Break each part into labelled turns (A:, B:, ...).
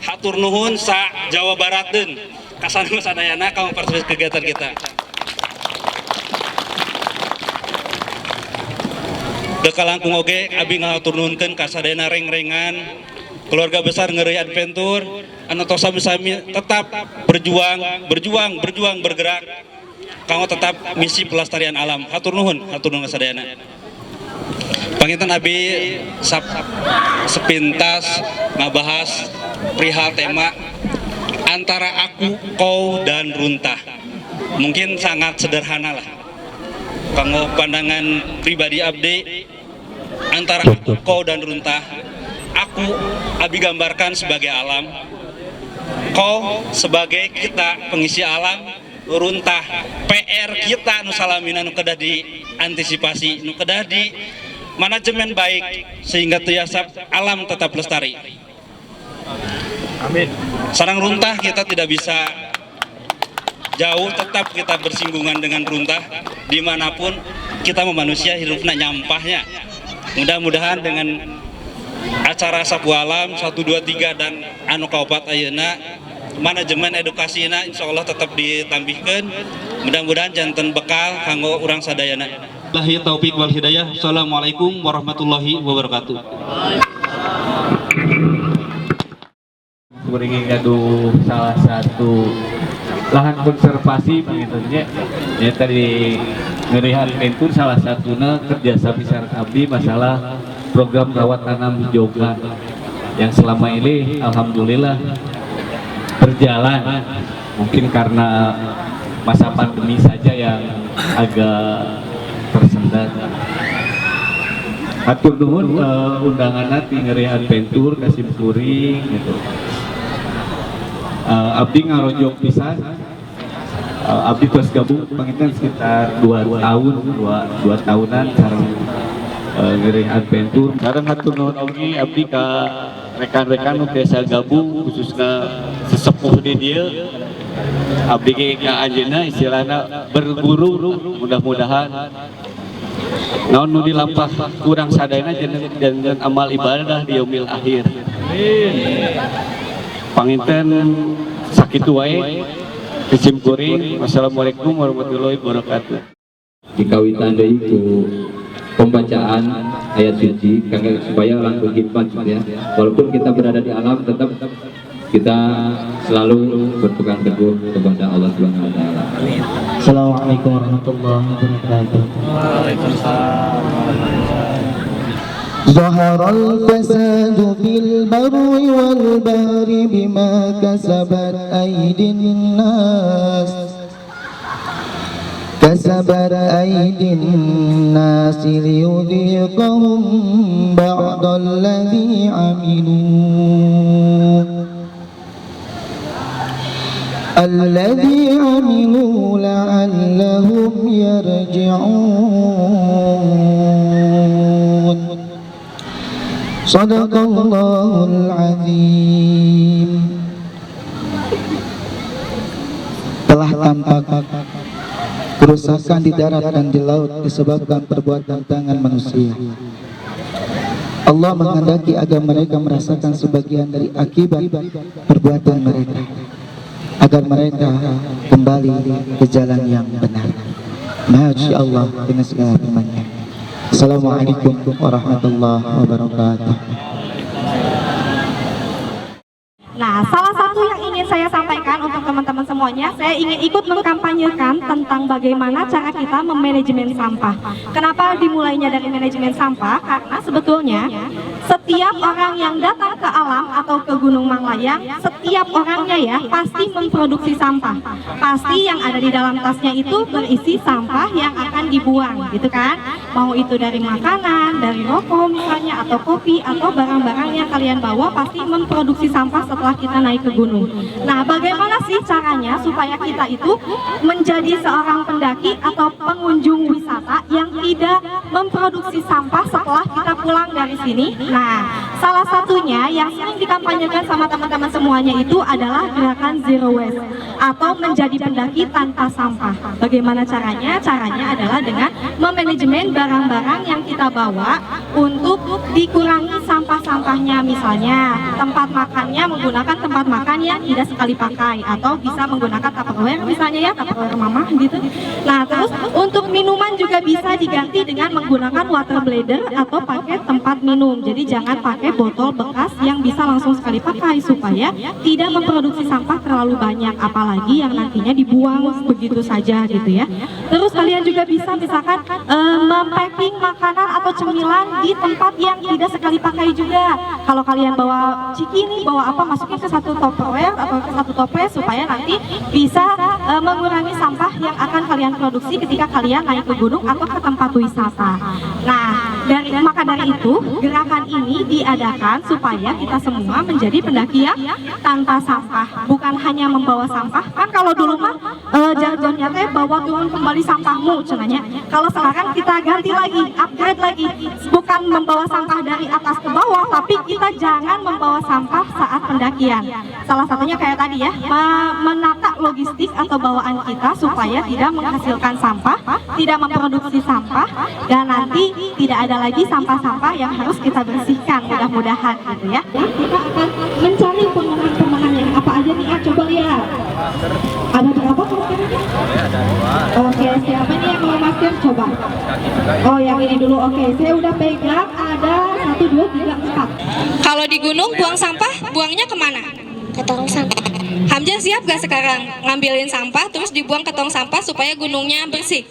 A: Hatur nuhun sa Jawa Barateun kasana sadayana ka mempersulit kegiatan kita. Deka langkung oge abi ngahatur nuhunkeun ka sadayana reng-rengan keluarga besar Ngeureui Adventure anu tos sami-sami tetap berjuang bergerak kanggo tetap misi pelestarian alam. Hatur nuhun ka sadayana. Panginten abi sepintas ngabahas perihal tema antara aku, kau, dan runtah. Mungkin sangat sederhana lah. Kanggo pandangan pribadi abdi antara aku, kau, dan runtah. Aku abi gambarkan sebagai alam, kau sebagai kita pengisi alam, runtah PR kita nu salamina nu kedah diantisipasi, nu kedah di manajemen baik sehingga tiasa alam tetap lestari. Amin. Sarang runtah kita tidak bisa jauh, tetap kita bersinggungan dengan runtah dimanapun kita manusia hidupnya nyampahnya. Mudah-mudahan dengan acara Sapu Alam 1, 2, 3 dan anu kaopat ayeuna manajemen edukasina insyaallah tetap ditambihkeun. Mudah-mudahan janten bekal kanggo urang sadayana. Wabillahi taufik wal hidayah. Assalamualaikum warahmatullahi wabarakatuh.
B: Kuring gaduh salah satu lahan konservasi begitu ya tadi Ngeureui Adventure salah satunya kerjasama besar abdi masalah program rawat tanam hijaukan yang selama ini alhamdulillah berjalan, mungkin karena masa pandemi saja yang agak tersendat. Hatur nuhun undanganna ti Ngeureui Adventure kasih kuring gitu. Abdi ngarojok pisan. Abdi terus gabung panginten sekitar 2 tahunan sareng Ngeureui Adventure. Sareng hatur nuhun oge abdi ka rekan-rekan nu biasa gabung khususna sesepuh di dieu. Abdi ge ka anjeunna istilahna berguru, mudah-mudahan naon nu dilampah kurang sadayana jeung amal ibadah di yaumil akhir. Panginten sakitu wae kisim kuring. Wassalamualaikum warahmatullahi wabarakatuh.
C: Dikawitan deui ku pembacaan ayat suci kangge supaya langkung hikmat ya. Walaupun kita berada di alam tetap kita selalu berpegang teguh kepada Allah Subhanahu wa taala.
D: Assalamualaikum warahmatullahi wabarakatuh.
B: Waalaikumsalam.
D: ظهر الفساد في البر والبحر بما كسبت أيدي الناس ليذيقهم بعض الذي عملوا لعلهم يرجعون. Sadaqallahul azim. Telah tampak kerusakan di darat dan di laut disebabkan perbuatan tangan manusia. Allah menghendaki agar mereka merasakan sebagian dari akibat perbuatan mereka, agar mereka kembali ke jalan yang benar. Masya Allah dengan segala firman-Nya. Assalamualaikum warahmatullahi wabarakatuh.
E: Nah, salah satu yang ingin saya sampaikan untuk teman-teman semuanya, saya ingin ikut mengkampanyekan tentang bagaimana cara kita memanajemen sampah. Kenapa dimulainya dari manajemen sampah? Karena sebetulnya setiap orang yang datang ke alam atau ke Gunung Manglayang, setiap orangnya ya pasti memproduksi sampah. Pasti yang ada di dalam tasnya itu berisi sampah yang akan dibuang, gitu kan? Mau itu dari makanan, dari rokok misalnya, atau kopi, atau barang-barang yang kalian bawa pasti memproduksi sampah setelah kita naik ke gunung. Nah, bagaimana sih caranya supaya kita itu menjadi seorang pendaki atau pengunjung wisata yang tidak memproduksi sampah setelah kita pulang dari sini? Nah, salah satunya yang sering dikampanyekan sama teman-teman semuanya itu adalah gerakan zero waste atau menjadi pendaki tanpa sampah. Bagaimana caranya? Caranya adalah dengan memanajemen barang-barang yang kita bawa untuk dikurangi sampah-sampahnya. Misalnya tempat makannya menggunakan tempat makan yang tidak sekali pakai, atau bisa menggunakan Tupperware misalnya ya, Tupperware mama gitu. Nah, terus untuk minuman juga bisa diganti dengan menggunakan water bladder atau pakai tempat minum. Jadi jangan pakai botol bekas yang bisa langsung sekali pakai, supaya tidak memproduksi sampah terlalu banyak, apalagi yang nantinya dibuang begitu saja gitu ya. Terus kalian juga bisa misalkan mempacking makanan atau cemilan di tempat yang tidak sekali pakai juga. Kalau kalian bawa ciki nih, bawa apa, masukin ke satu Tupperware atau ke satu toples supaya nanti bisa mengurangi sampah yang akan kalian produksi ketika kalian naik ke gunung atau ke tempat wisata. Nah, maka dari itu gerakan ini diadakan supaya kita semua menjadi pendaki yang tanpa sampah, bukan hanya membawa sampah. Kan kalau dulu mah jargonnya teh bawa turun kembali sampahmu cenanya. Kalau sekarang kita ganti lagi, upgrade lagi, bukan membawa sampah dari atas ke bawah, tapi kita jangan membawa sampah saat pendakian. Salah satunya kayak tadi ya, menata logistik atau bawaan kita supaya tidak menghasilkan sampah, tidak memproduksi sampah, dan nanti tidak ada lagi sampah-sampah yang harus kita bersihkan, mudah-mudahan gitu ya. Kita akan mencari pemenang-pemenang yang apa aja nih, coba lihat. Ada berapa kira-kira? Oke, siapa nih yang mau masker? Coba. Oh, yang ini dulu. Oke, saya udah pegang. Ada 1, 2, 3, 4.
F: Kalau di gunung buang sampah, buangnya kemana?
G: Ke tong sampah.
F: Hamzah siap gak sekarang ngambilin sampah terus dibuang ke tong sampah supaya gunungnya bersih?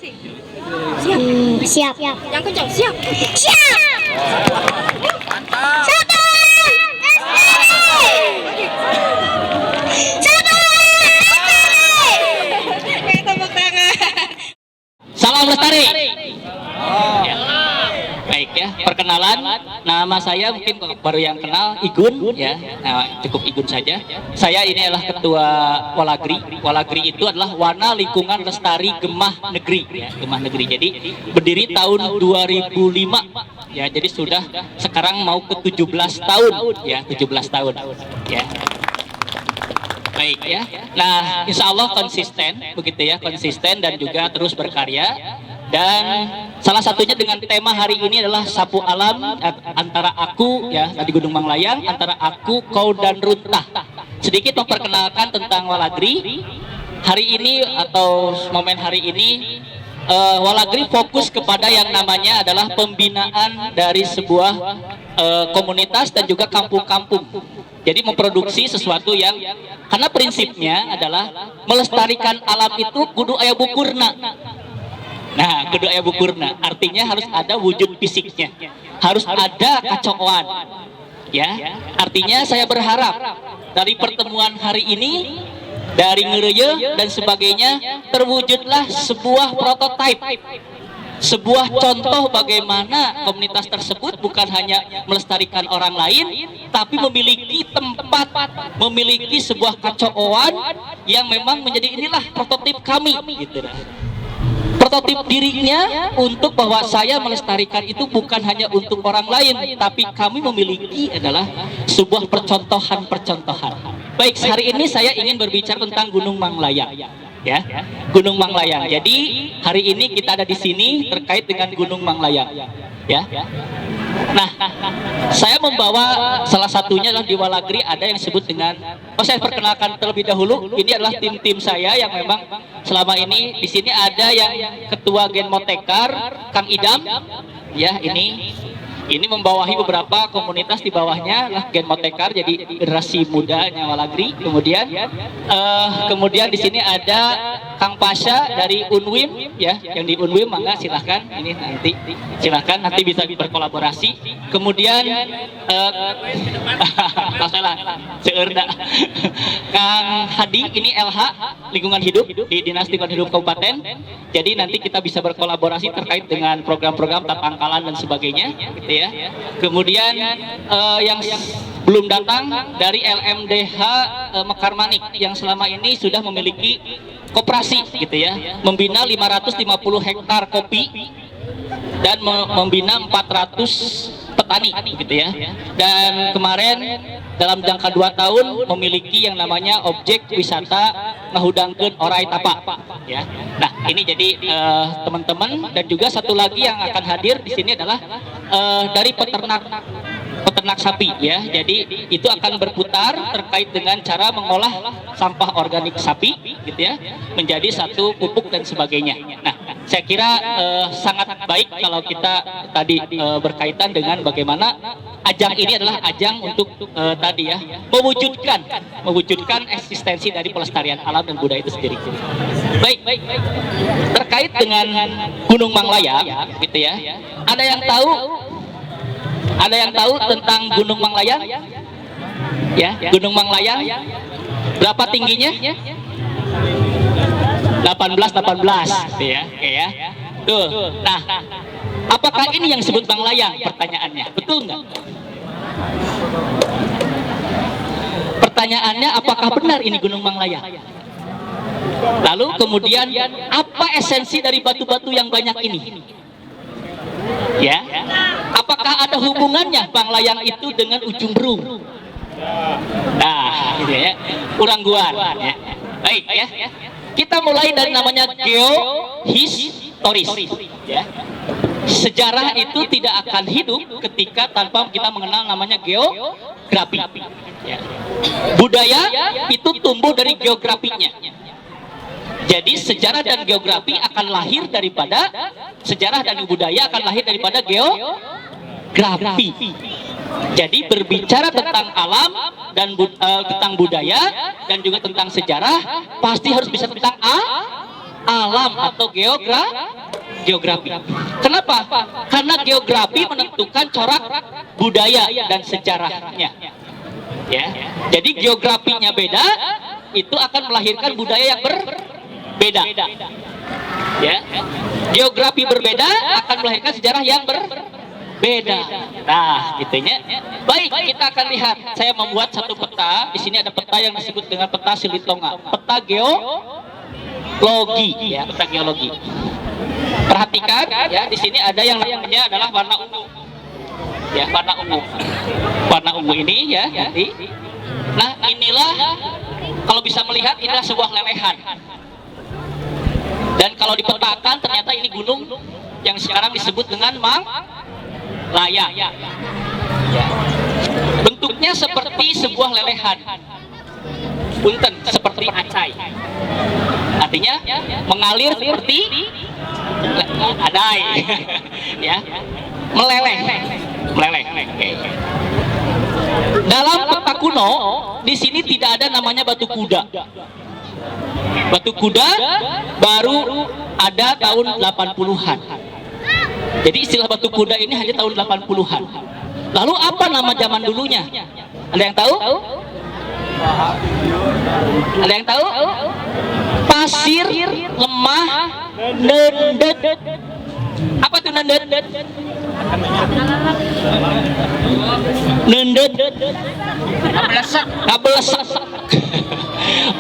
G: Siap.
F: Yang kencang, siap.
G: Siap.
F: Kayak tepuk tangan.
H: Salam lestari. Ya. Baik ya, perkenalan. Nama saya mungkin baru yang kenal, Igun ya. Nah, cukup Igun saja. Saya ini adalah ketua Walagri. Walagri itu adalah Wana Lingkungan Lestari Gemah Negeri ya, Gemah Negeri. Jadi berdiri tahun 2005 ya. Jadi sudah sekarang mau ke 17 tahun ya, 17 tahun ya. Baik ya. Nah, insya Allah konsisten begitu ya, konsisten dan juga terus berkarya. Dan salah satunya dengan tema hari ini adalah sapu alam antara aku ya di Gunung Manglayang, antara aku, kau dan runtah. Sedikit memperkenalkan tentang Walagri. Hari ini atau momen hari ini Walagri fokus kepada yang namanya adalah pembinaan dari sebuah komunitas dan juga kampung-kampung. Jadi memproduksi sesuatu yang, karena prinsipnya adalah melestarikan alam itu kudu aya bukurna. Nah, kudu aya bukurna, artinya harus ada wujud fisiknya, harus ada kacauan. Ya, artinya saya berharap dari pertemuan hari ini, dari ngereye dan sebagainya, terwujudlah sebuah prototipe, sebuah contoh bagaimana komunitas tersebut bukan hanya melestarikan orang lain, tapi memiliki tempat, memiliki sebuah kacauan yang memang menjadi inilah prototip kami, gitu lah. Prototip dirinya untuk bahwa saya melestarikan itu bukan hanya untuk orang lain, tapi kami memiliki adalah sebuah percontohan-percontohan. Baik, hari ini saya ingin berbicara tentang Gunung Manglayang. Ya, Gunung Manglayang. Jadi hari ini kita ada di sini terkait dengan Gunung Manglayang. Ya. Nah, saya membawa salah satunya adalah di Walagri ada yang disebut dengan, saya perkenalkan terlebih dahulu. Ini adalah tim-tim saya yang memang selama ini di sini ada yang ketua Genmotekar, Kang Idam. Ya, Ini membawahi beberapa komunitas di bawahnya lah Gen Motekar, jadi generasi muda Nyawalagri. Kemudian di sini ada Kang Pasha dari Unwim ya, yang di Unwim mangga silahkan ini nanti silahkan nanti bisa berkolaborasi. Kemudian Kang Hadi ini LH lingkungan hidup di Dinas Lingkungan Hidup Kabupaten. Jadi nanti kita bisa berkolaborasi terkait dengan program-program tatangkalan dan sebagainya gitu ya. Kemudian yang belum datang dari LMDH Mekarmanik yang selama ini sudah memiliki koperasi gitu ya, membina 550 hektar kopi dan membina 400 petani gitu ya. Dan kemarin dalam jangka 2 tahun memiliki yang namanya objek wisata ngahudangkeun orai tapa ya. Nah, ini jadi teman-teman, dan juga satu lagi yang akan hadir di sini adalah dari peternak sapi ya. Jadi itu akan berputar terkait dengan cara mengolah sampah organik sapi gitu ya menjadi satu pupuk dan sebagainya. Nah, saya kira sangat baik kalau kita tadi berkaitan dengan bagaimana ajang ini adalah ajang untuk tadi ya mewujudkan eksistensi dari pelestarian alam dan budaya itu sendiri. Baik. Terkait dengan Gunung Manglaya gitu ya. Ada yang tahu tentang Gunung Manglayang? Ya, Gunung Manglayang berapa tingginya? 18 ya. Oke ya. Tuh. Nah, apakah ini yang disebut Manglayang? Pertanyaannya, betul nggak? Pertanyaannya, apakah benar ini Gunung Manglayang? Lalu kemudian apa esensi dari batu-batu yang banyak ini? Ya, apakah ada hubungannya Manglayang itu dengan ujung berung? Nah, gitu ya, urangguan. Ya. Baik ya, kita mulai dari namanya geohistoris. Ya. Sejarah itu tidak akan hidup ketika tanpa kita mengenal namanya geografi. Ya. Budaya itu tumbuh dari geografinya. Jadi sejarah dan geografi akan lahir daripada sejarah dan budaya akan lahir daripada geografi. Jadi berbicara tentang alam dan tentang budaya dan juga tentang sejarah pasti harus bisa tentang alam atau geografi. Kenapa? Karena geografi menentukan corak budaya dan sejarahnya. Ya. Jadi geografinya beda, itu akan melahirkan budaya yang berbeda. Ya, geografi berbeda akan melahirkan sejarah yang berbeda. Nah, gitunya. Baik, kita akan lihat. Saya membuat satu peta. Di sini ada peta yang disebut dengan peta Silitonga, peta geologi. Ya, peta geologi. Perhatikan, ya, di sini ada yang namanya adalah warna ungu. Ya, warna ungu. Warna ungu ini, ya, nanti. Nah, inilah kalau bisa melihat inilah sebuah lelehan. Dan kalau dipetakan ternyata ini gunung yang sekarang disebut dengan Manglaya. Ya. Bentuknya seperti sebuah lelehan. Punten, seperti acai. Artinya mengalir seperti adai. Ya. Meleleh. Oke. Dalam peta kuno di sini tidak ada namanya batu kuda. Batu kuda baru ada tahun 80-an. Jadi istilah batu kuda ini hanya tahun 80-an. Lalu apa nama zaman dulunya? Ada yang tahu? Ada yang tahu? Pasir lemah nendet. Apa itu nendet? Nendet. Kabelesak.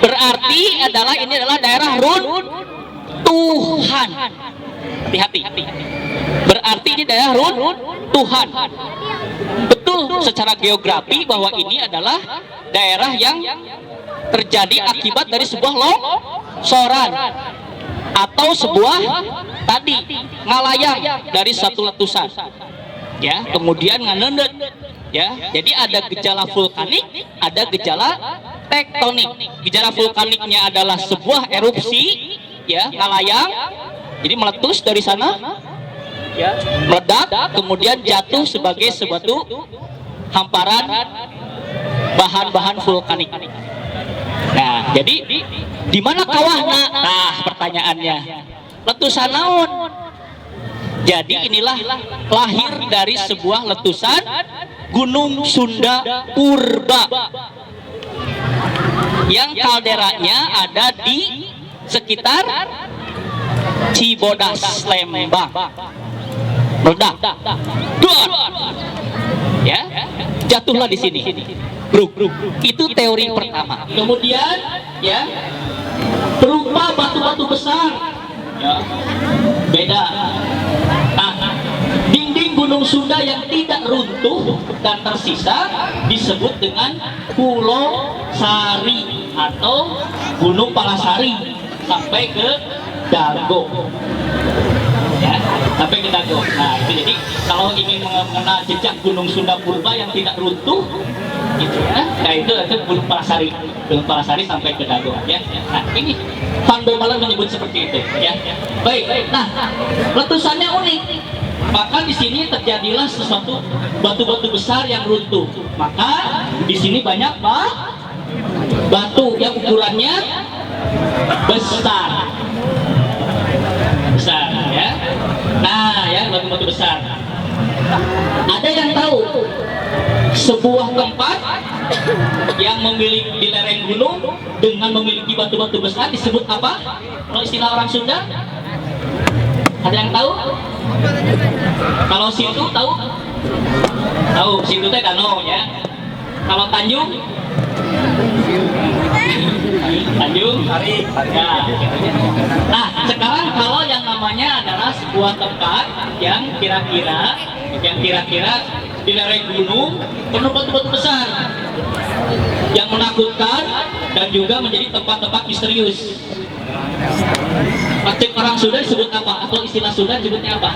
H: Berarti ini adalah daerah runtuhan. Hati-hati. Berarti ini daerah runtuhan. Betul secara geografi bahwa ini adalah daerah yang terjadi akibat dari sebuah longsoran atau sebuah tadi ngalayang dari satu letusan. Ya, kemudian nganendet. Ya, jadi ada gejala vulkanik, ada gejala tektonik. Gejala vulkaniknya adalah sebuah erupsi, ya, ngalayang, jadi meletus dari sana. meledak, kemudian jatuh sebagai suatu hamparan bahan-bahan vulkanik. Nah, jadi di mana kawahna? Nah, pertanyaannya, letusan naon? Jadi inilah lahir dari sebuah letusan Gunung Sunda Purba yang kalderanya ada di sekitar Cibodas, Lembang. Meledak, duar, ya, jatuhlah di sini. Bruk. Itu teori pertama. Kemudian, ya, berupa batu-batu besar. Ya, beda. Nah, dinding Gunung Sunda yang tidak runtuh dan tersisa disebut dengan Pulau Sari atau Gunung Palasari sampai ke Dago. Ya, sampai ke Dago. Nah, itu jadi kalau ingin mengenal jejak Gunung Sunda Purba yang tidak runtuh, gitu ya. Nah, itu Gunung Palasari sampai ke Dago. Ya. Nah, ini Van Bemmelen menyebut seperti itu. Ya. Baik. Nah, letusannya unik. Maka di sini terjadilah sesuatu batu-batu besar yang runtuh. Maka di sini banyak batu yang ukurannya besar, ya. Nah, ya, batu-batu besar. Ada yang tahu sebuah tempat yang memiliki di lereng gunung dengan memiliki batu-batu besar disebut apa? Kalau istilah orang Sunda, ada yang tahu? Kalau situ tahu? Tahu, situ teh danau ya. Kalau Tanjung? Tanjung? Ya. Nah, sekarang kalau yang namanya adalah sebuah tempat yang kira-kira di lereng gunung penuh batu-batu besar yang menakutkan dan juga menjadi tempat-tempat misterius. Praktik orang Sunda disebut apa? Atau istilah Sunda disebutnya apa?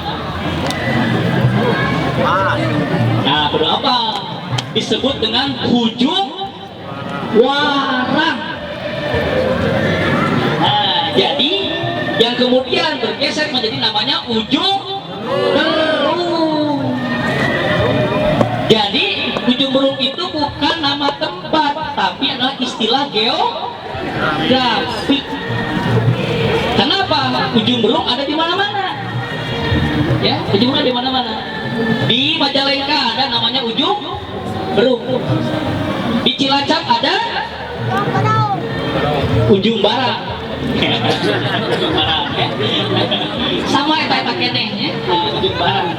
H: Nah, berapa? Disebut dengan Hujung Warang. Nah, jadi yang kemudian bergeser menjadi namanya Ujung Berung. Jadi Ujung Berung itu bukan nama tempat, tapi adalah istilah geografi. Kenapa? Ujung Berung ada di mana-mana. Ya, Ujung Berung ada di mana-mana. Di Majalengka ada namanya Ujung Berung. Di Cilacap ada Ujung Barat. Ujung Barat, ya. Sama eta keneh ya, Ujung Barat.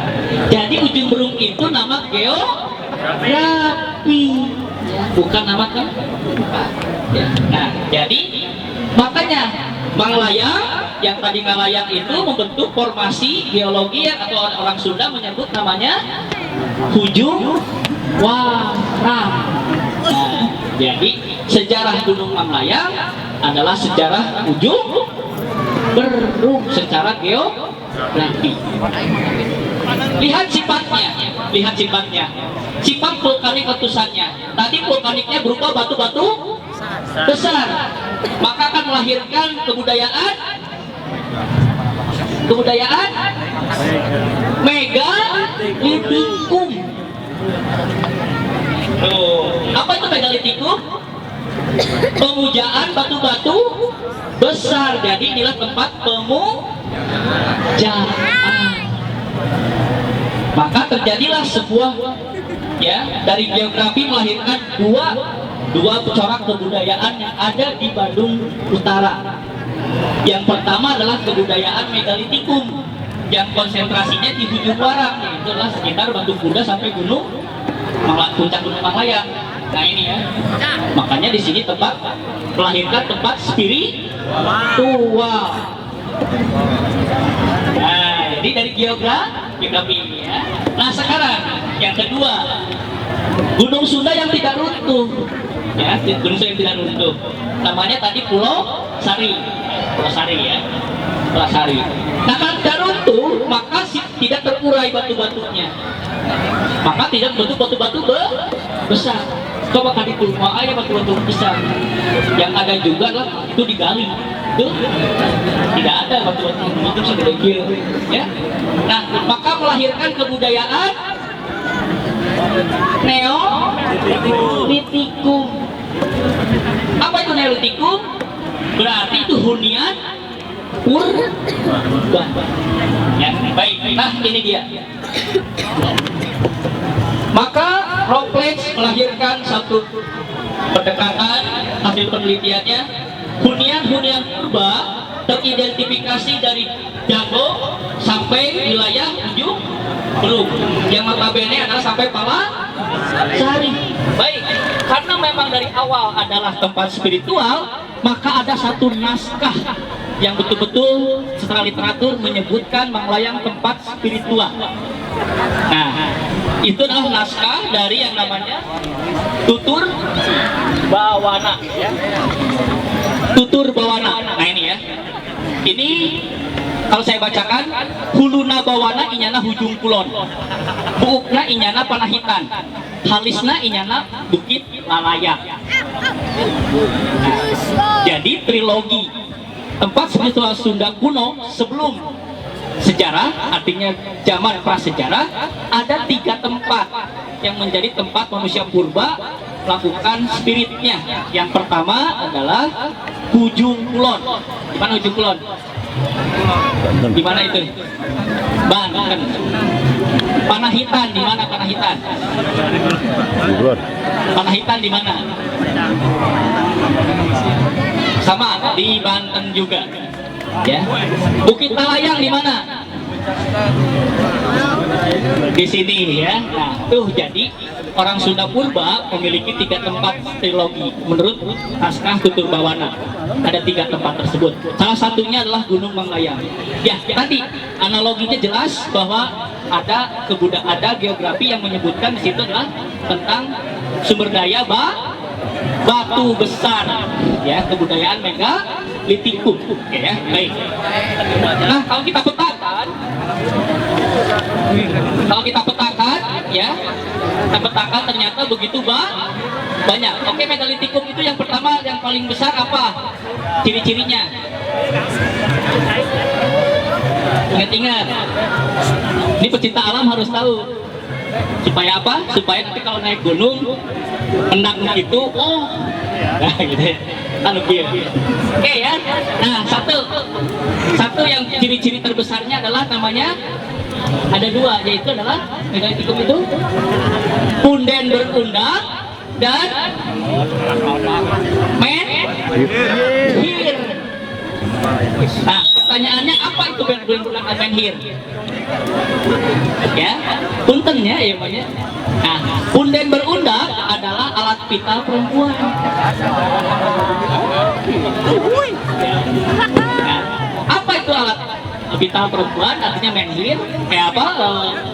H: Jadi Ujung Berung itu nama geografi, bukan nama tempat. Ya. Nah, jadi makanya Manglayang yang tadi Ngalayang itu membentuk formasi geologi yang atau orang Sunda menyebut namanya Hujung Warang. Nah, jadi sejarah Gunung Manglayang adalah sejarah Ujung Berung secara geografi. Lihat sifatnya. Sifat vulkanik letusannya. Tadi vulkaniknya berupa batu-batu besar, maka akan melahirkan kebudayaan megalitikum. Apa itu megalitikum? Pemujaan batu-batu besar. Jadi inilah tempat pemujaan. Maka terjadilah sebuah dari geografi melahirkan dua corak kebudayaan yang ada di Bandung Utara. Yang pertama adalah kebudayaan megalitikum yang konsentrasinya di Hujung Warang, yaitu adalah sekitar Batu Kuda sampai puncak Gunung Manglayang. Nah ini ya, makanya di sini tempat melahirkan tempat spiritual. Nah, jadi dari geografi ya. Nah sekarang yang kedua, Gunung Sunda yang tidak runtuh. Ya, Gunung Sunda yang tidak runtuh. Namanya tadi Pulau Sari ya. Pulau Sari. Nah kalau tidak runtuh, maka tidak terurai batu-batunya. Maka tidak bentuk batu-batu besar. Coba kali itu, ada batu-batu besar. Yang ada juga adalah itu digali. itu tidak ada batu-batu itu segede kil, ya. Nah, maka melahirkan kebudayaan Neolitikum. Apa itu Neolitikum? Berarti itu hunian purba. Ya, baik. Nah, ini dia. Maka Rockledge melahirkan satu pendekatan hasil penelitiannya. Hunian-hunian purba teridentifikasi dari Jago sampai wilayah ujung Belum. Yang notabene adalah sampai Palasari. Baik, karena memang dari awal adalah tempat spiritual, maka ada satu naskah yang betul-betul secara literatur menyebutkan Manglayang tempat spiritual. Nah, itu adalah naskah dari yang namanya Tutur Bawana, ya. Tutur Bawana. Nah ini ya. Ini kalau saya bacakan, huluna bawana inyana hujung kulon, buukna inyana panahitan, halisna inyana bukit lalayak. Nah, jadi trilogi tempat spiritual Sunda kuno sebelum sejarah, artinya zaman prasejarah, ada 3 tempat yang menjadi tempat manusia purba melakukan spiritnya. Yang pertama adalah Hujung Kulon. Di mana Hujung Kulon? Di mana itu? Banten. Panahitan, di mana Panahitan? Panahitan di mana? Sama, di Banten juga. Ya. Bukit Talayang di mana? Di sini ya. Nah, tuh jadi orang Sunda purba memiliki 3 tempat trilogi menurut naskah Tutur Bawana. Ada 3 tempat tersebut. Salah satunya adalah Gunung Manglayang. Ya, tadi analoginya jelas bahwa ada geografi yang menyebutkan di situ adalah tentang sumber daya batu besar, ya, kebudayaan megalitikum. Oke, ya, baik. Nah, kalau kita petakan, ya, kita petakan ternyata begitu banyak. Oke, megalitikum itu yang pertama, yang paling besar apa? Ciri-cirinya? Ingat-ingat. Ini pecinta alam harus tahu. Supaya apa? Supaya nanti kalau naik gunung, menang itu, nah gitu ya. Oke ya. Nah, satu yang ciri-ciri terbesarnya adalah namanya ada 2, yaitu adalah megalitikum itu punden berundang dan menhir. Nah, pertanyaannya apa itu punden berundang dan menhir? Ya, puntennya ya banyak. Nah, punden berundak adalah alat vital perempuan. Nah, apa itu alat vital perempuan? Artinya menhir. Kayak apa?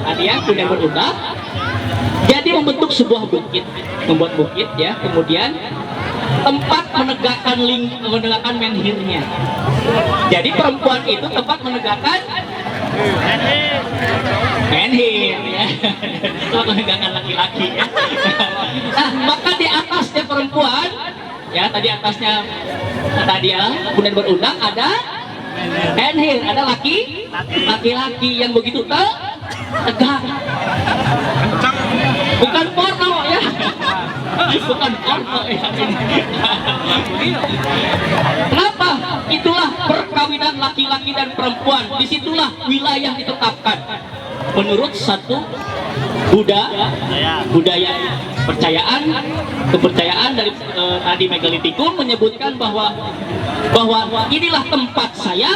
H: Artinya punden berundak. Jadi membentuk sebuah bukit, membuat bukit ya. Kemudian tempat menegakkan menhirnya. Jadi perempuan itu tempat menegakkan menhir, ya. Itu menegakkan laki-laki, ya. Nah, maka di atasnya perempuan, ya, tadi atasnya tadi ya, kemudian berundang ada menhir, ada laki-laki yang begitu tegak. Bukan porno ya. Bukan porno ya. Kenapa? Itulah perkawinan laki-laki dan perempuan. Disitulah wilayah ditetapkan menurut satu budaya kepercayaan dari tadi megalitikum menyebutkan bahwa inilah tempat saya,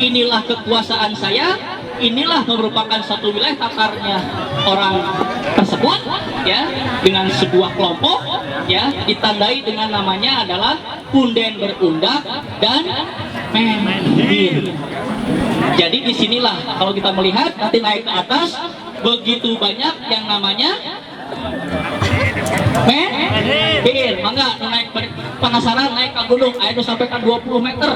H: inilah kekuasaan saya, inilah merupakan satu wilayah tatarnya orang tersebut, ya, dengan sebuah kelompok, ya, ditandai dengan namanya adalah punden berundak dan menhir. Jadi disinilah kalau kita melihat nanti naik ke atas begitu banyak yang namanya menhir. Mangga naik penasaran naik ke gunung, ayo sampai ke 20 meter.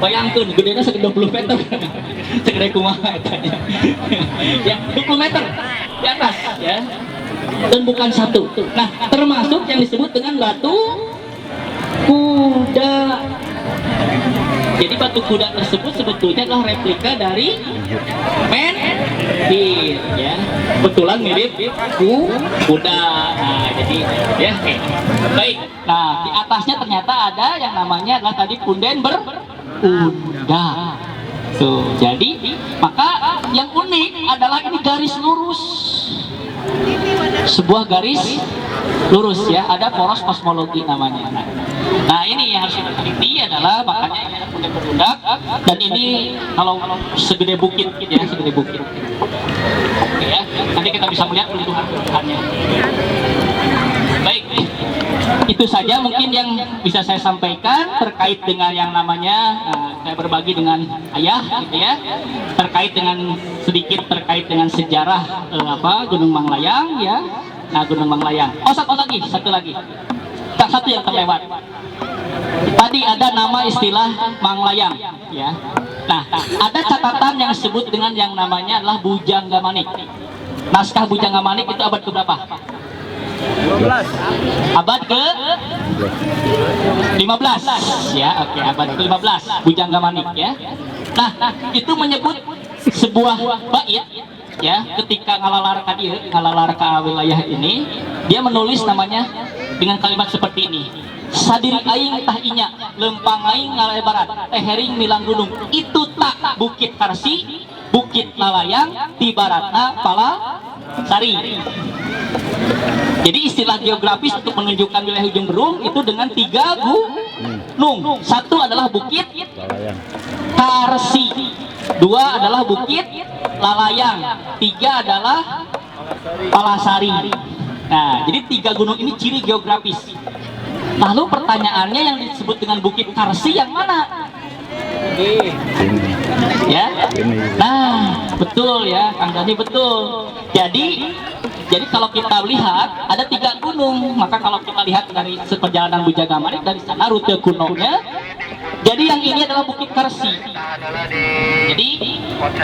H: Bayangkan gedenya sekitar 20 meter. Segede kumaha etanya. Ya, 20 meter di atas ya. Dan bukan satu. Nah, termasuk yang disebut dengan batu kuda. Jadi batu kuda tersebut sebetulnya adalah replika dari menhir, ya. Kebetulan mirip kuda. Nah, jadi ya, baik. Nah, di atasnya ternyata ada yang namanya adalah tadi punden berkuda. Tuh, jadi maka yang unik adalah ini garis lurus. Sebuah garis lurus ya, ada poros kosmologi namanya. Nah ini yang harus kita teliti adalah makanya ini ada punden berundak dan ini kalau segede bukit ya, segede bukit. Oke ya, nanti kita bisa melihat kebutuhan-kebutuhannya. Baik, itu saja mungkin yang bisa saya sampaikan terkait dengan yang namanya saya berbagi dengan ayah gitu ya, terkait dengan sedikit terkait dengan sejarah Gunung Manglayang ya. Nah, Gunung Manglayang. Oh, satu lagi. Tak satu yang terlewat. Tadi ada nama istilah Manglayang ya. Nah, ada catatan yang disebut dengan yang namanya adalah Bujangga Manik. Naskah Bujangga Manik itu abad keberapa? 12. Abad ke 15 ya, oke, abad ke 15 Bujangga Manik ya. Nah, itu menyebut sebuah bait ya, ketika ngalalarka wilayah ini, dia menulis namanya dengan kalimat seperti ini. Sadiri aing tah inya, lempang aing ngalebarat, tehering milang gunung, itu tak Bukit Karsi, Bukit Lalayang, tibaratna pala sari. Jadi istilah geografis untuk menunjukkan wilayah ujung berung itu dengan 3 gunung. Satu adalah Bukit Karsi, 2 adalah Bukit Lalayang, 3 adalah Palasari. Nah, jadi 3 gunung ini ciri geografis. Lalu pertanyaannya yang disebut dengan Bukit Karsi yang mana? Ya, nah betul ya, Kang Dani betul. Jadi kalau kita lihat ada 3 gunung, maka kalau kita lihat dari perjalanan Bujangga Manik dari sana rute gunungnya, jadi yang ini adalah Bukit Karsi. Jadi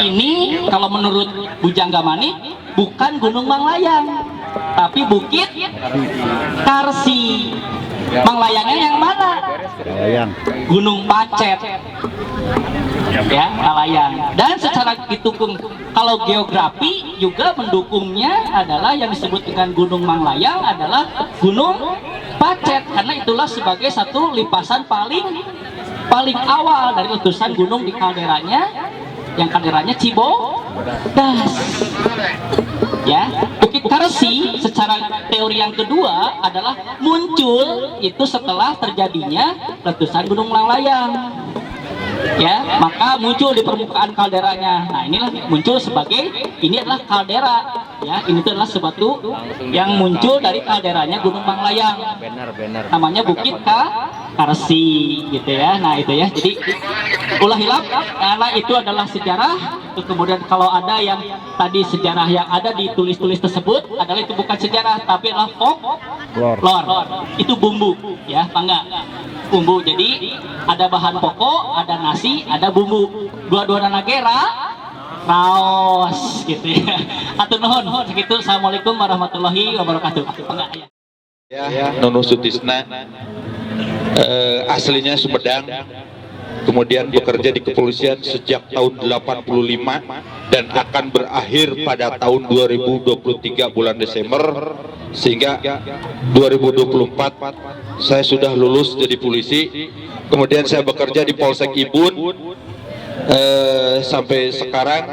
H: ini kalau menurut Bujangga Manik bukan Gunung Manglayang, tapi Bukit Karsi. Manglayangnya yang mana? Gunung Pacet. Ya, Lalayang. Dan secara didukung, kalau geografi juga mendukungnya adalah yang disebut dengan Gunung Manglayang adalah Gunung Pacet, karena itulah sebagai satu lipasan paling awal dari letusan gunung di kalderanya, yang kalderanya Cibodas. Ya, Bukit Karsi secara teori yang kedua adalah muncul itu setelah terjadinya letusan Gunung Manglayang. Ya, maka muncul di permukaan kalderanya. Nah, inilah muncul sebagai ini adalah kaldera. Ya, ini adalah sebatu yang muncul dari kalderanya Gunung Manglayang. Namanya Bukit Karsi, gitu ya. Nah, itu ya. Jadi ulah hilap karena itu adalah sejarah. Kemudian kalau ada yang tadi sejarah yang ada di tulis-tulis tersebut adalah itu bukan sejarah tapi adalah folklore. Itu bumbu, ya, enggak? Bumbu. Jadi ada bahan pokok, ada nasi, ada bumbu. Dua-duanya nagera raos gitu ya. Atur nuhun segitu. Assalamualaikum warahmatullahi wabarakatuh. Enggak ya.
I: Nono Sutisna, aslinya Sumedang, kemudian bekerja di kepolisian sejak tahun 85 dan akan berakhir pada tahun 2023 bulan Desember, sehingga 2024 saya sudah lulus jadi polisi. Kemudian saya bekerja di Polsek Ibun sampai sekarang.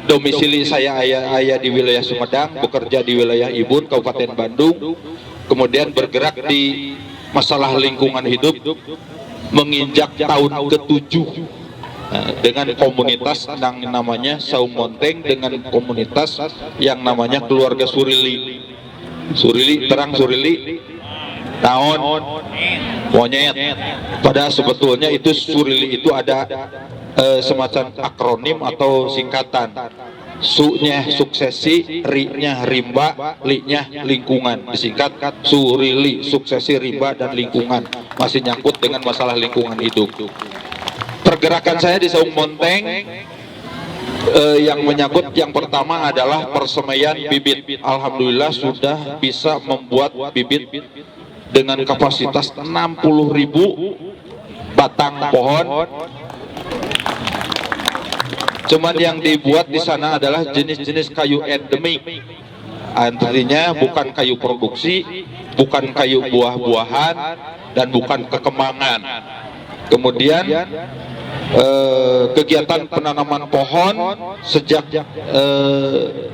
I: Domisili saya ayah di wilayah Sumedang, bekerja di wilayah Ibun, Kabupaten Bandung. Kemudian bergerak di masalah lingkungan hidup menginjak tahun ke-7 dengan komunitas yang namanya Saung Monteng, dengan komunitas yang namanya Keluarga Surili. Terang Surili tahun monyet. Padahal sebetulnya itu Surili itu ada semacam akronim atau singkatan. Su-nya suksesi, ri-nya rimba, li-nya lingkungan, disingkat Surili, suksesi, rimba, dan lingkungan. Masih nyangkut dengan masalah lingkungan hidup. Pergerakan saya di Saung Monteng yang menyangkut yang pertama adalah persemaian bibit. Alhamdulillah sudah bisa membuat bibit dengan kapasitas 60.000 batang pohon Cuman yang dibuat di sana adalah jenis-jenis kayu endemik. Artinya bukan kayu produksi, bukan kayu buah-buahan, dan bukan kekembangan. Kemudian kegiatan penanaman pohon sejak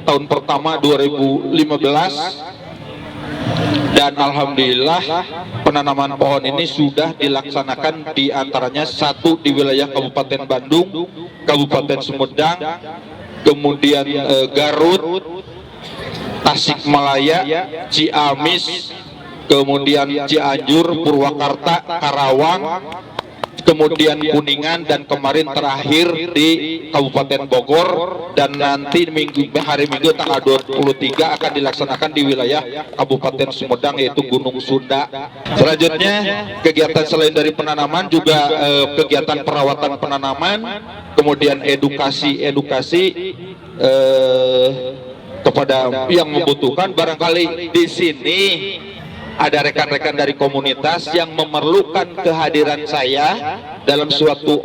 I: tahun pertama 2015, dan alhamdulillah penanaman pohon ini sudah dilaksanakan di antaranya satu di wilayah Kabupaten Bandung, Kabupaten Sumedang, kemudian Garut, Tasikmalaya, Ciamis, kemudian Cianjur, Purwakarta, Karawang, kemudian Kuningan, dan kemarin terakhir di Kabupaten Bogor, dan nanti hari Minggu tanggal 23 akan dilaksanakan di wilayah Kabupaten Sumedang, yaitu Gunung Sunda. Selanjutnya kegiatan selain dari penanaman juga kegiatan perawatan penanaman, kemudian edukasi kepada yang membutuhkan. Barangkali di sini ada rekan-rekan dari komunitas yang memerlukan kehadiran saya dalam suatu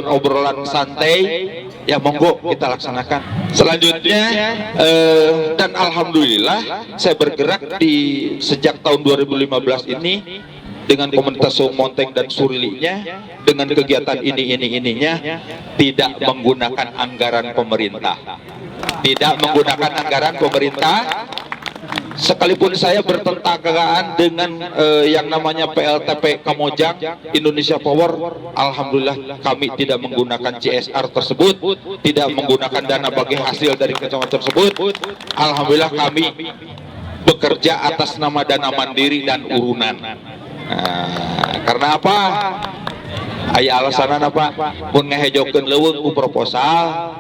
I: obrolan santai, ya monggo kita laksanakan. Selanjutnya dan alhamdulillah saya bergerak sejak tahun 2015 ini dengan komunitas Saung Monteng dan Surilinya, dengan kegiatan ininya tidak menggunakan anggaran pemerintah. Tidak menggunakan anggaran pemerintah. Sekalipun saya bertentangan dengan yang namanya PLTP Kamojang Indonesia Power, alhamdulillah kami tidak menggunakan CSR tersebut, tidak menggunakan dana bagi hasil dari kecamatan tersebut. Alhamdulillah kami bekerja atas nama dana mandiri dan urunan. Karena apa? Aya alasan apa? Mun ngahejokeun leuweung ku proposal,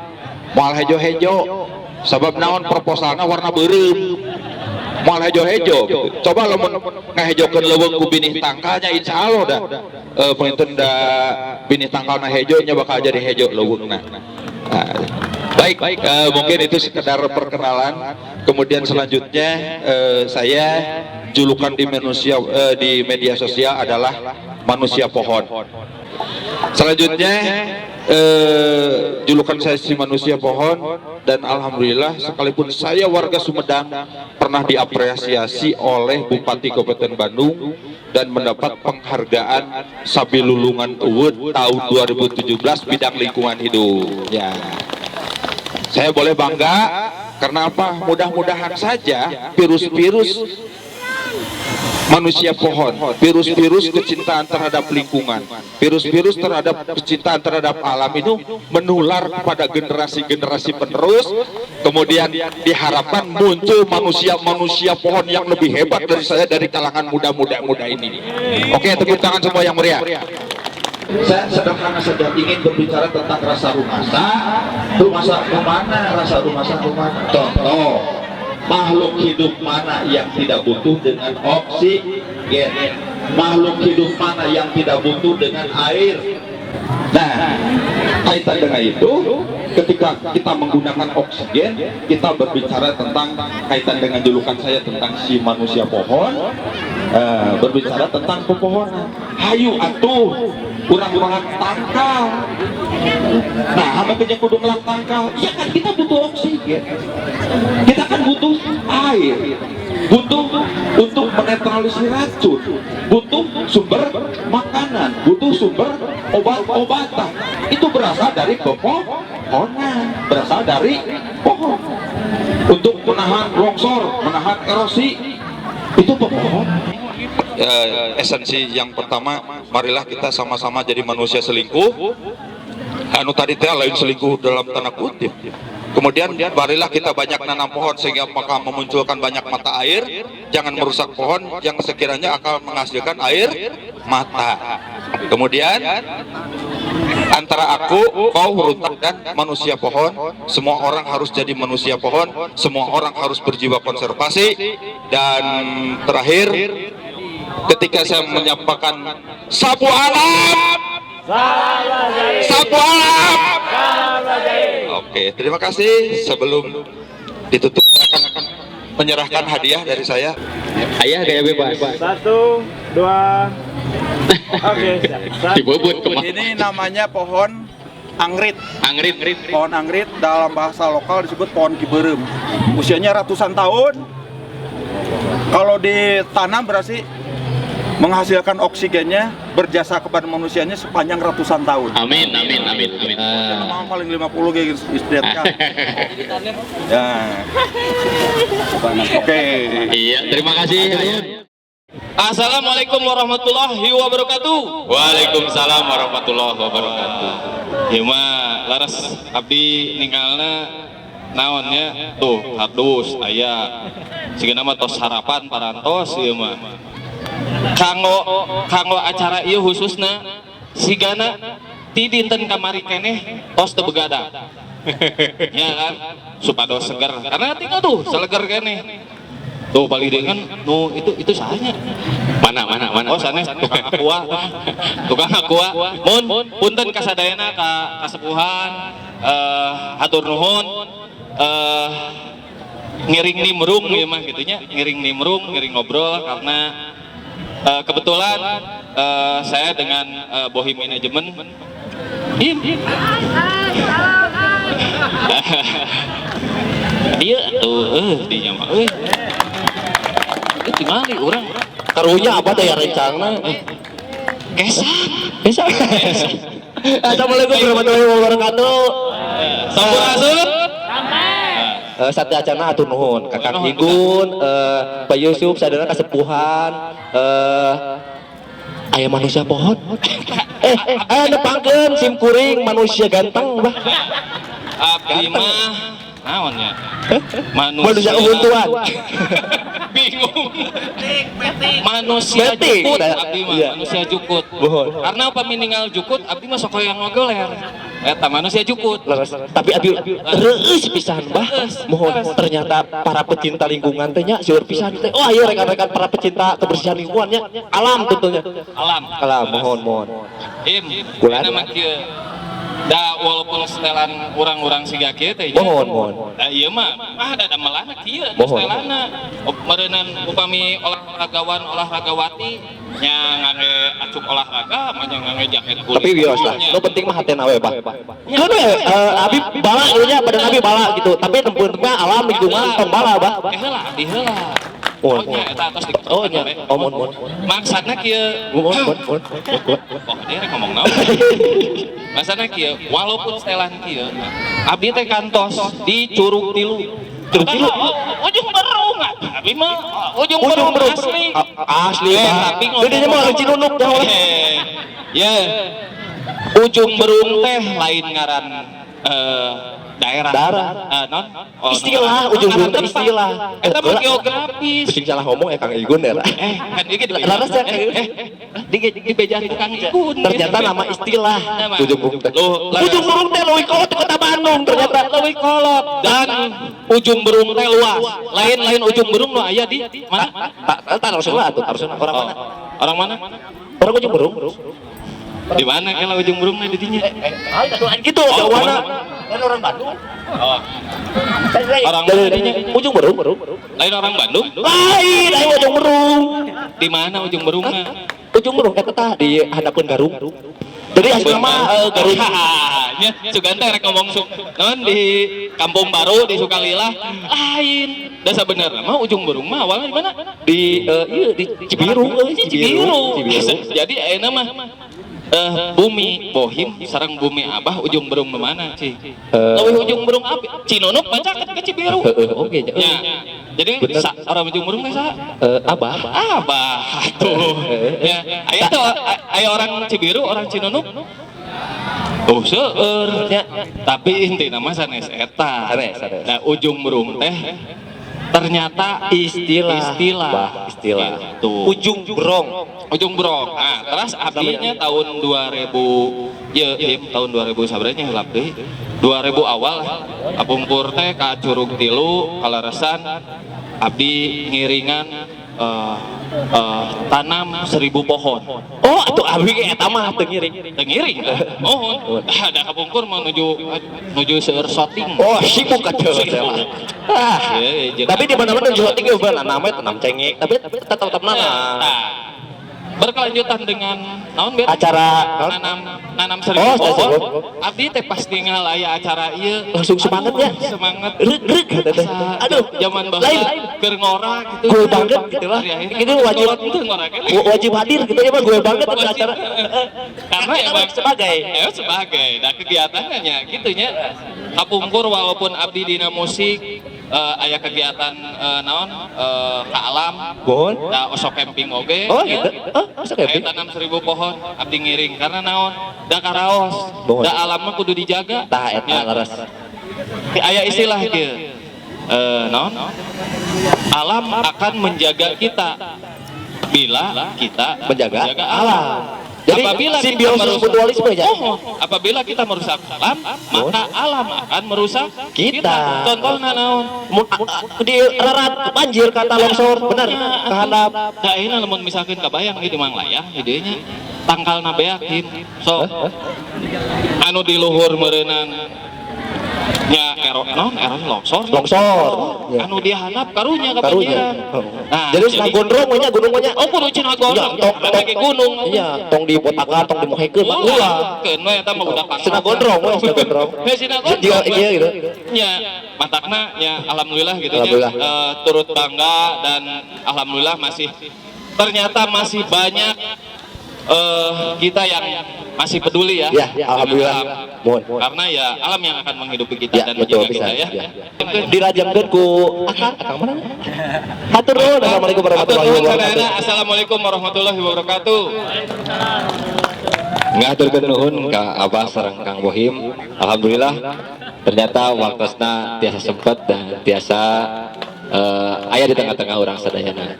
I: moal hejo-hejo. Sabab naon proposalna warna beureum. Moal hejo-hejo gitu. Coba lamun ngahejokeun leuweung ku binih tangkalnya insyaallah dah punten da binih tangkalna hejo nya bakal jadi hejo leuweungna. Baik, mungkin itu sekedar perkenalan. Kemudian selanjutnya saya julukan di media sosial adalah manusia pohon. Selanjutnya julukan saya si manusia pohon, dan alhamdulillah sekalipun saya warga Sumedang pernah diapresiasi oleh Bupati Kabupaten Bandung dan mendapat penghargaan Sabilulungan Award tahun 2017 bidang lingkungan hidup. Ya, saya boleh bangga karena apa? Mudah-mudahan saja virus-virus manusia pohon, virus-virus kecintaan terhadap lingkungan, virus-virus terhadap kecintaan terhadap alam itu menular kepada generasi-generasi penerus. Kemudian diharapkan muncul manusia-manusia pohon yang lebih hebat dari saya, dari kalangan muda-muda ini. Oke, tepuk tangan semua yang meriah. Saya sederhana saja ingin berbicara tentang rasa rumasa rumana, rasa rumasa rumana. Contoh, makhluk hidup mana yang tidak butuh dengan oksigen? Makhluk hidup mana yang tidak butuh dengan air? Nah, kaitan dengan itu, ketika kita menggunakan oksigen, kita berbicara tentang kaitan dengan julukan saya tentang si manusia pohon, berbicara tentang pepohonan. Hayu atuh, kurang-kurang tangkal. Nah, apa kerja kudu ngelak tangkal? Iya kan kita butuh oksigen, kita kan butuh air, butuh untuk menetralisir racun, butuh sumber makanan, butuh sumber obat-obatan. Itu berasal dari pepohonan, berasal dari pohon. Untuk menahan longsor, menahan erosi, itu pepohonan. Esensi yang pertama, marilah kita sama-sama jadi manusia selingkuh. Anu tadi teh lain selingkuh dalam tanda kutip. Kemudian marilah kita banyak nanam pohon sehingga maka memunculkan banyak mata air. Jangan merusak pohon yang sekiranya akan menghasilkan air mata. Kemudian antara aku, kau, Runta, dan manusia pohon, semua orang harus jadi manusia pohon. Semua orang harus berjiwa konservasi. Dan terakhir, ketika saya menyampaikan sapu alam, sapu alam. Oke, terima kasih. Sebelum ditutup, saya akan menyerahkan hadiah dari saya.
C: Ayah gaya bebas.
J: 1, 2. Oke,
C: Dibobot kemana?
J: ini namanya pohon angrit.
C: Angrit.
J: Pohon angrit dalam bahasa lokal disebut pohon kiberem. Usianya ratusan tahun. Kalau ditanam berarti menghasilkan oksigennya, berjasa kepada manusianya sepanjang ratusan tahun.
C: Amin.
J: Nama paling 50 kayak istiadatnya. Ya. Oke.
C: Iya, terima kasih. Assalamualaikum warahmatullahi wabarakatuh. Waalaikumsalam warahmatullahi wabarakatuh.
K: Ieu mah laras abdi ningalna naonnya tuh hardus aya sigana mah tos harapan parantos ieu mah. Kanggo acara ieu khususna sigana ti dinten kamari keneh tos teu begadang. Ya kan supados seger karena tinggal tuh seleger keneh. Tuh balik dengan itu sahanya mana oh sanes tukang aqua mun punten kasadayana ka kasepuhan hatur nuhun ngiring nimrung ya mah gitunya ngiring nimrung ngiring ngobrol karena kebetulan saya dengan Bohim Manajemen dia tuh dia mah itu ngali orang
L: karunya apa daya rencana
K: Kesa
L: Assalamualaikum warahmatullahi wabarakatuh.
K: Sampurasun
L: Sate acana atur nuhun Kakang Igun Pak Yusuf sadana kasepuhan aya manusia pohon nepangkeun sim kuring manusia ganteng bah
K: abdi mah naonnya
L: manusia ubuntuan
K: bingung manusia jukut abdi mah manusia jukut karena apa meninggal jukut abdi mah sok hoyong ngogoler eta manusia jukut
L: tapi abdi reueus pisan bah mohon ternyata para pecinta lingkungan teh nya seueur pisan teh oh ayo rekan-rekan para pecinta kebersihan lingkungannya alam tentunya alam mohon
K: kulan mah kieu da walaupun setelan orang-orang siga kieu teh
L: mohon
K: ieu mah da damelana kieu setelana meureunnan upami olahragawati nya ngangge acuk olahraga mah nya ngangge jaket kulit
L: tapi bios lah nu penting mah hatena we bah kan we abi bala ieu nya badan abi bala gitu tapi tempatnya alam lingkungan tong bala bah
K: di heula oh nya eta atas di
L: nya mon
K: maksudna kieu
L: mon
K: dia rek ngomong naon maksudna kieu walaupun setelan kieu abdi teh kantos di Curug Tilu ujung berung abi mah ujung berung asli tapi
L: gedenya mah Cinunuk dah
K: ya ujung berung teh lain ngaran daerah non
L: istilah ujung berung teh istilah
K: eta mah geografis
L: sing salah ngomong Kang Igun ya
K: kan ieu ge
L: laras ya
K: di bejaan Kang Igun
L: ternyata nama istilah ujung berung teh ujung berung teh leuwih kolot di kota Bandung ternyata
K: leuwih kolot dan ujung berung teh luas lain ujung berung nu aya di mana
L: Tarusuna atuh Tarusuna
K: orang mana
L: orang ujung berung
K: di mana kalau ujung berungnya di dinya
L: gitu jawana kan orang Bandung
K: orang mana dinya
L: ujung berung
K: lain orang Bandung
L: lain ujung berung
K: di mana ujung berungnya
L: ujung berung eta tah di hadapan Garung jadi asli mah Garung
K: nya sugan teh rek ngomong non di Kampung Baru di Sukalila lain da sabenerna mah ujung berung mah awalnya di mana
L: di ieu di Cibiru
K: jadi ayeuna mah bumi Bohim sareng bumi Abah ujung berung mana sih leuwih ujung berung abi Cinunuk baca ke Cibiru
L: oke
K: ya jadi orang ujung berung teh saha
L: Abah
K: tuh ya aya orang Cibiru orang Cinunuk oh seueur tapi intina mah sanes eta nah ujung berung teh ternyata istilah
L: tuh ujung berong
K: nah terus abdinya tahun 2000 tahun 2000 sabaranya hilap deui 2000 awal kapungkur teh ka Curug Tilu kalaresan abdi ngiringan tanam 1000 pohon
L: oh atuh abdi eta mah teu ngiring
K: mohon ada kapungkur mau nuju seueur shooting
L: oh sibuk atuh tapi di mana-mana shooting ge beunang namanya tanam cengek tapi tetep nana
K: berkelanjutan dengan naon beda
L: Acara naon?
K: nanam seribu
L: Oh,
K: pohon.
L: seribu.
K: Abdi teh pas tinggal aya acara ieu
L: Langsung semangat ya.
K: semangat
L: Reg teh. Aduh,
K: zaman
L: lain.
K: baheula keur ngora gitu.
L: Gue banget gitu lah. Ini wajib wajib hadir gitu ya mah gue banget pada acara.
K: Karena emang
L: sebagai
K: nah kegiatannya nya gitunya kapungkur walaupun abdi dina musik aya kegiatan naon ka alam
L: Pohon.
K: da osok camping oge
L: Oh
K: ya.
L: gitu. Oh, masuk
K: Aya
L: camping.
K: tanam 1000 pohon abdi ngiring karena naon da karaos
L: Pohon.
K: da alam mah kudu dijaga
L: Tah eta
K: Ya.
L: laras.
K: Aya istilah kieu naon alam akan menjaga kita bila kita
L: Menjaga alam. Jadi
K: apabila kita
L: simbiosis
K: merusak-
L: mutualisme ya.
K: apabila kita merusak alam, maka alam akan merusak
L: Kita.
K: Contohnya naon?
L: Di rarat banjir kata longsor benar kehandap.
K: Da ayeuna lamun misalkeun kabayang di Manglayah idenya tangkalna beakin. So anu di luhur meureunana nya longsor.
L: Ya.
K: Anu dihandap karunya
L: Karunya.
K: kebanjiran. Nah,
L: Jadi cenah gondrong mah nya gunung mah nya.
K: Oh, kudu cenah gondrong.
L: Iya,
K: Bagi gunung.
L: Iya, tong di botakan, tong di mohekeun mah ulah.
K: Keun we eta mah udah pangkat.
L: Cenah gondrong we, cenah gondrong.
K: Heh, cenah gondrong.
L: Iya gitu.
K: Nya, matakna nya alhamdulillah gitu
L: Alhamdulillah.
K: nya turut bangga dan alhamdulillah ternyata masih banyak kita yang masih peduli ya.
L: Ya, alhamdulillah.
K: dengan alam.
L: Mohon.
K: Karena ya alam yang akan menghidupi kita
L: Ya,
K: dan
L: betul
K: menjaga
L: bisa.
K: kita ya.
L: Dirajamkeun ku akang mana? Hatur nuhun. Assalamualaikum warahmatullahi
K: Hatur nuhun
L: wabarakatuh.
K: sadayana. Assalamualaikum warahmatullahi wabarakatuh.
C: Ngaturkeun nuhun ka Abah sareng Kang Bohim. Alhamdulillah ternyata waktosna tiasa sempet dan tiasa aya di tengah-tengah orang sadayana.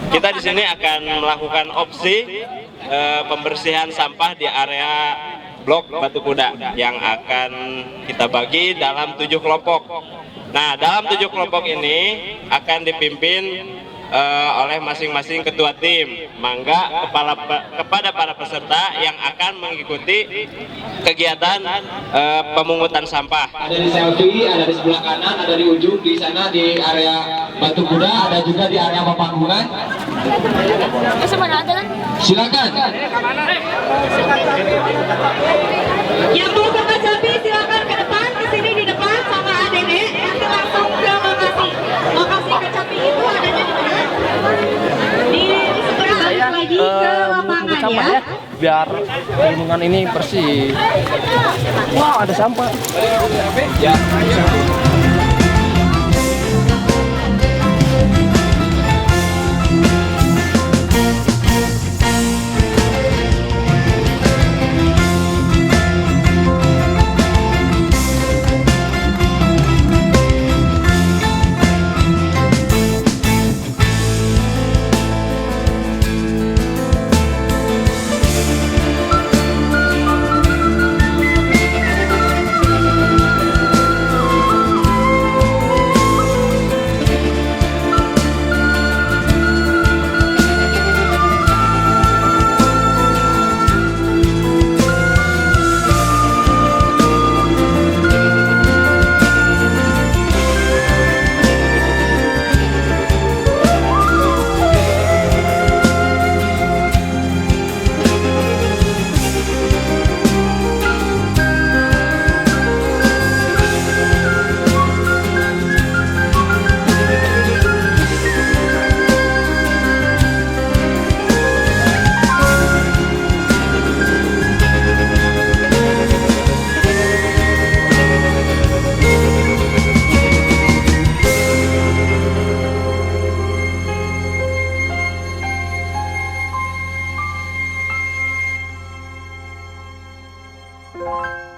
M: Kita di sini akan melakukan opsi pembersihan sampah di area blok Batu Kuda yang akan kita bagi dalam 7 kelompok. Nah, dalam 7 kelompok ini akan dipimpin oleh masing-masing ketua tim. Mangga kepada para peserta yang akan mengikuti kegiatan pemungutan sampah.
C: Ada di selfie, ada di sebelah kanan, ada di ujung di sana di area Batu Kuda, ada juga di area pemanggungan. Silakan.
E: Yang mau ke Kacapi silakan ke depan, ke sini di depan sama adene. Nanti langsung ke Makasih. Makasih Kacapi itu adanya di mana? Di seberang lagi ke lapangan ya.
N: Biar lingkungan ini bersih. Wow, ada sampah.
E: Thank you.